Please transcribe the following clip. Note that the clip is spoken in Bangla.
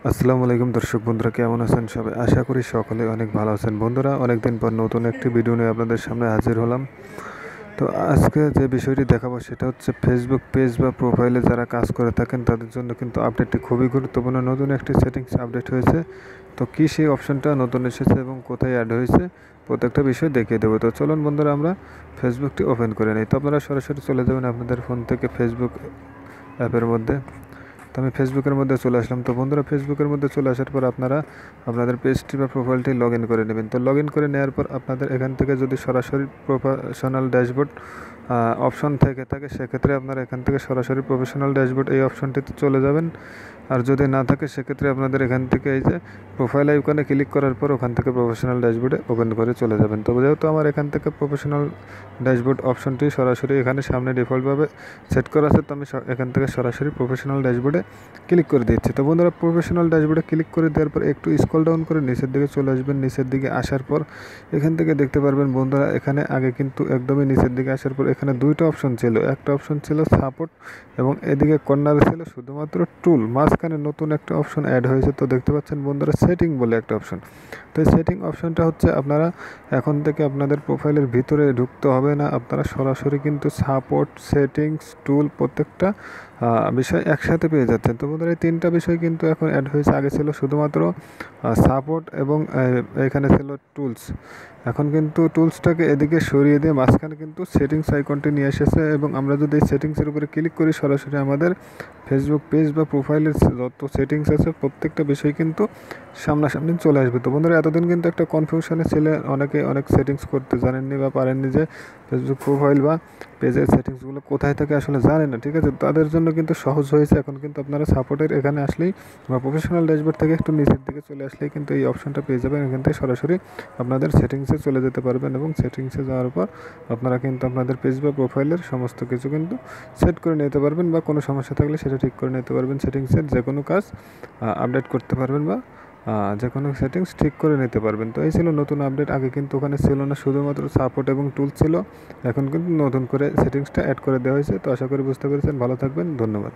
আসসালামু আলাইকুম দর্শক বন্ধুরা, কেমন আছেন সবাই? আশা করি সকলে অনেক ভালো আছেন। বন্ধুরা, অনেকদিন পর নতুন একটি ভিডিও নিয়ে আপনাদের সামনে হাজির হলাম। তো আজকে যে বিষয়টি দেখাবো সেটা হচ্ছে ফেসবুক পেজ বা প্রোফাইলে যারা কাজ করে থাকেন তাদের জন্য কিন্তু আপডেটটি খুবই গুরুত্বপূর্ণ। নতুন একটি সেটিংস আপডেট হয়েছে। তো কী সেই অপশনটা নতুন এসেছে এবং কোথায় অ্যাড হয়েছে প্রত্যেকটা বিষয় দেখিয়ে দেবো। তো চলুন বন্ধুরা, আমরা ফেসবুকটি ওপেন করে নিই। তো আপনারা সরাসরি চলে যাবেন আপনাদের ফোন থেকে ফেসবুক অ্যাপের মধ্যে। তো আমি ফেসবুকের মধ্যে চলে আসলাম। তো বন্ধুরা, ফেসবুকের মধ্যে চলে আসার পর আপনারা আপনাদের পেজটি বা প্রোফাইলটি লগ ইন করে নেবেন। তো লগ ইন করে নেওয়ার পর আপনাদের এখান থেকে যদি সরাসরি প্রফেশনাল ড্যাশবোর্ড অপশন থেকে থাকে, সেক্ষেত্রে আপনারা এখান থেকে সরাসরি প্রফেশনাল ড্যাশবোর্ড এই অপশনটিতে চলে যাবেন। আর যদি না থাকে সেক্ষেত্রে আপনাদের এখান থেকে এই যে প্রোফাইল আইকনে ক্লিক করার পর ওখান থেকে প্রফেশনাল ড্যাশবোর্ডে ওপেন করে চলে যাবেন। তো যেহেতু আমার এখান থেকে প্রফেশনাল ড্যাশবোর্ড অপশনটি সরাসরি এখানে সামনে ডিফল্টভাবে সেট করা আছে, তো আমি এখান থেকে সরাসরি প্রফেশনাল ড্যাশবোর্ডে ক্লিক করে দিচ্ছি। তো বন্ধুরা, প্রফেশনাল ড্যাশবোর্ডে ক্লিক করে দেওয়ার পর একটু স্ক্রল ডাউন করে নিচের দিকে চলে আসবেন। নিচের দিকে আসার পর এখান থেকে দেখতে পারবেন বন্ধুরা, এখানে আগে কিন্তু একদমই নিচের দিকে আসার পর এখানে দুইটা অপশন ছিল। একটা অপশন ছিল সাপোর্ট এবং এদিকে কর্নারে ছিল শুধুমাত্র টুল। মাঝখানে নতুন একটা অপশন অ্যাড হয়েছে। তো দেখতে পাচ্ছেন বন্ধুরা, সেটিং বলে একটা অপশন। তো এই সেটিং অপশনটা হচ্ছে আপনারা এখন থেকে আপনাদের প্রোফাইলের ভিতরে ঢুকতে হবে না, আপনারা সরাসরি কিন্তু সাপোর্ট, সেটিংস, টুল প্রত্যেকটা বিষয় একসাথে পেয়ে যাচ্ছেন। তো বন্ধুরা, এই তিনটা বিষয় কিন্তু এখন অ্যাড হয়েছে। আগে ছিল শুধুমাত্র সাপোর্ট এবং এখানে ছিল টুলস। এখন কিন্তু টুলসটাকে এদিকে সরিয়ে দিয়ে মাঝখানে কিন্তু সেটিংস আইকনটি নিয়ে এসেছে এবং আমরা যদি এই সেটিংসের উপরে ক্লিক করি সরাসরি আমাদের ফেসবুক পেজ বা প্রোফাইলের যত সেটিংস আছে প্রত্যেকটা বিষয় কিন্তু সামনাসামনি চলে আসবে। তো বন্ধুরা, এতদিন কিন্তু একটা কনফিউশনে ছিলে, অনেকে অনেক সেটিংস করতে জানেননি বা পারেননি যে ফেসবুক প্রোফাইল বা পেজের সেটিংসগুলো কোথায় থেকে আসলে জানে না, ঠিক আছে? তাদের জন্য কিন্তু সহজ হয়েছে। এখন কিন্তু আপনারা সাপোর্টের এখানে আসলেই বা প্রফেশনাল ড্যাশবোর্ড থেকে একটু নিচের দিকে চলে আসলেই কিন্তু এই অপশনটা পেয়ে যাবেন। এখান থেকে সরাসরি আপনাদের সেটিংসে চলে যেতে পারবেন এবং সেটিংসে যাওয়ার পর আপনারা কিন্তু আপনাদের পেজ বা প্রোফাইলের সমস্ত কিছু কিন্তু সেট করে নিতে পারবেন বা কোনো সমস্যা থাকলে সেটা ঠিক করে নিতে পারবেন। সেটিংসের যে কোনো কাজ আপডেট করতে পারবেন বা যে কোনো সেটিংস ঠিক করে নিতে পারবেন। তো এই ছিল নতুন আপডেট। আগে কিন্তু ওখানে ছিল না, শুধুমাত্র সাপোর্ট এবং টুল ছিল। এখন কিন্তু নতুন করে সেটিংসটা অ্যাড করে দেওয়া হয়েছে। তো আশা করি বুঝতে পেরেছেন। ভালো থাকবেন, ধন্যবাদ।